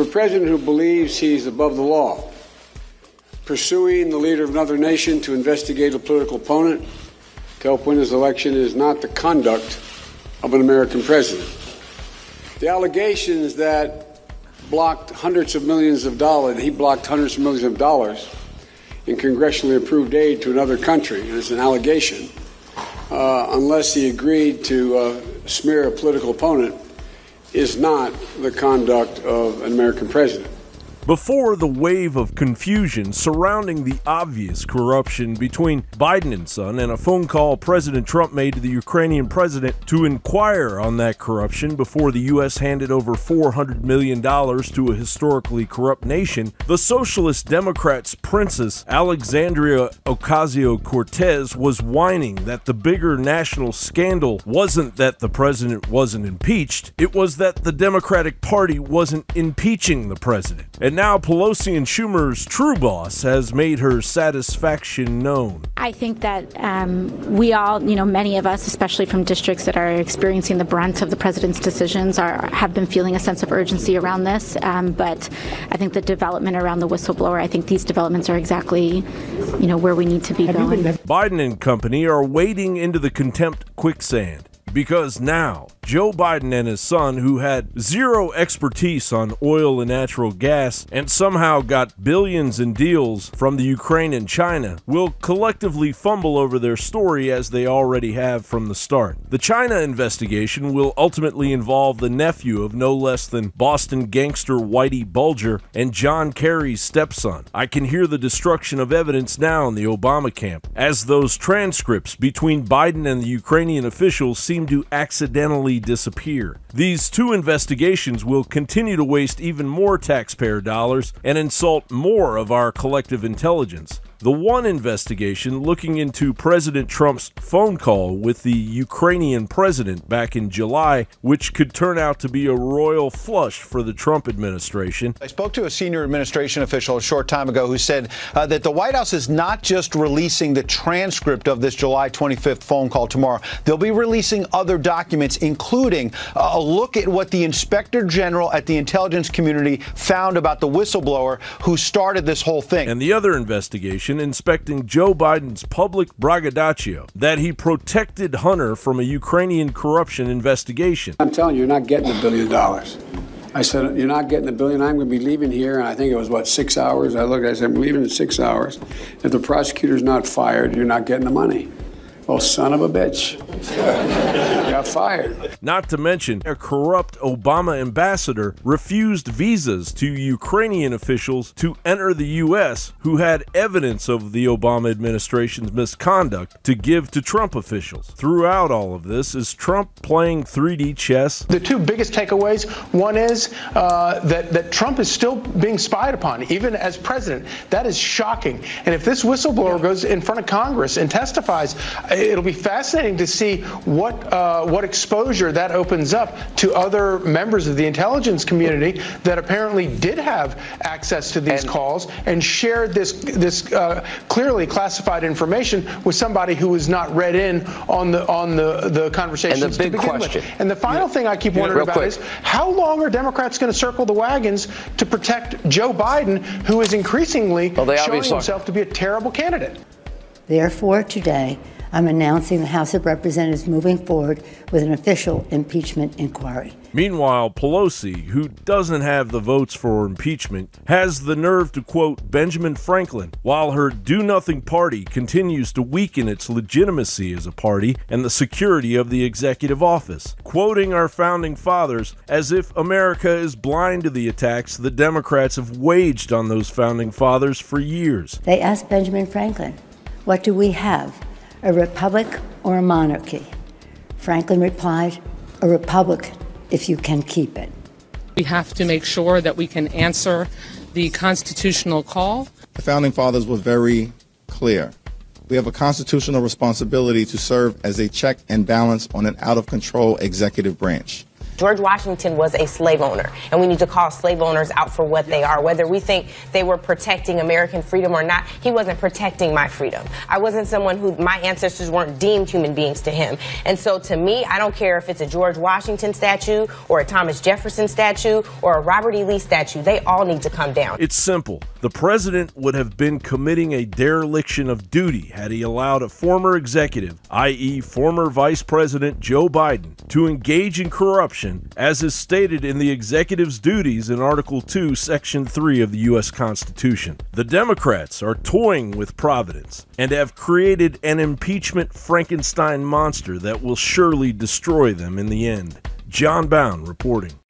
have a president who believes he's above the law, pursuing the leader of another nation to investigate a political opponent to help win his election is not the conduct of an American president. The allegations that he blocked hundreds of millions of dollars in congressionally approved aid to another country, and it's an allegation, unless he agreed to smear a political opponent, is not the conduct of an American president. Before the wave of confusion surrounding the obvious corruption between Biden and son and a phone call President Trump made to the Ukrainian president to inquire on that corruption before the U.S. handed over $400 million to a historically corrupt nation, the Socialist Democrats' princess Alexandria Ocasio Cortez was whining that the bigger national scandal wasn't that the president wasn't impeached, it was that the Democratic Party wasn't impeaching the president. And now Pelosi and Schumer's true boss has made her satisfaction known. I think that we all, many of us, especially from districts that are experiencing the brunt of the president's decisions, have been feeling a sense of urgency around this. But I think the development around the whistleblower, I think these developments are exactly, where we need to be going. Biden and company are wading into the contempt quicksand. Because now, Joe Biden and his son, who had zero expertise on oil and natural gas and somehow got billions in deals from the Ukraine and China, will collectively fumble over their story as they already have from the start. The China investigation will ultimately involve the nephew of no less than Boston gangster Whitey Bulger and John Kerry's stepson. I can hear the destruction of evidence now in the Obama camp, as those transcripts between Biden and the Ukrainian officials seem to accidentally disappear. These two investigations will continue to waste even more taxpayer dollars and insult more of our collective intelligence. The one investigation looking into President Trump's phone call with the Ukrainian president back in July, which could turn out to be a royal flush for the Trump administration. I spoke to a senior administration official a short time ago who said that the White House is not just releasing the transcript of this July 25th phone call tomorrow. They'll be releasing other documents, including a look at what the Inspector General at the intelligence community found about the whistleblower who started this whole thing. And the other investigation inspecting Joe Biden's public braggadocio that he protected Hunter from a Ukrainian corruption investigation. I'm telling you, you're not getting $1 billion. I said, you're not getting $1 billion. I'm going to be leaving here. And I think it was, 6 hours? I said, I'm leaving in 6 hours. If the prosecutor's not fired, you're not getting the money. Well, son of a bitch. Got fired. Not to mention, a corrupt Obama ambassador refused visas to Ukrainian officials to enter the U.S. who had evidence of the Obama administration's misconduct to give to Trump officials. Throughout all of this, is Trump playing 3D chess? The two biggest takeaways, one is that Trump is still being spied upon, even as president. That is shocking. And if this whistleblower goes in front of Congress and testifies, it'll be fascinating to see what exposure that opens up to other members of the intelligence community that apparently did have access to these calls and shared this clearly classified information with somebody who was not read in on the conversations and the big to begin question. with. And the final thing I keep wondering about is how long are Democrats going to circle the wagons to protect Joe Biden, who is increasingly showing himself to be a terrible candidate? Therefore, today, I'm announcing the House of Representatives moving forward with an official impeachment inquiry. Meanwhile, Pelosi, who doesn't have the votes for impeachment, has the nerve to quote Benjamin Franklin, while her do-nothing party continues to weaken its legitimacy as a party and the security of the executive office, quoting our founding fathers as if America is blind to the attacks the Democrats have waged on those founding fathers for years. They asked Benjamin Franklin, "What do we have? A republic or a monarchy?" Franklin replied, "A republic if you can keep it." We have to make sure that we can answer the constitutional call. The founding fathers were very clear. We have a constitutional responsibility to serve as a check and balance on an out-of-control executive branch. George Washington was a slave owner, and we need to call slave owners out for what they are. Whether we think they were protecting American freedom or not, he wasn't protecting my freedom. I wasn't someone who my ancestors weren't deemed human beings to him. And so to me, I don't care if it's a George Washington statue or a Thomas Jefferson statue or a Robert E. Lee statue. They all need to come down. It's simple. The president would have been committing a dereliction of duty had he allowed a former executive, i.e. former Vice President Joe Biden, to engage in corruption, as is stated in the executive's duties in Article 2, Section 3 of the U.S. Constitution. The Democrats are toying with Providence and have created an impeachment Frankenstein monster that will surely destroy them in the end. John Bound reporting.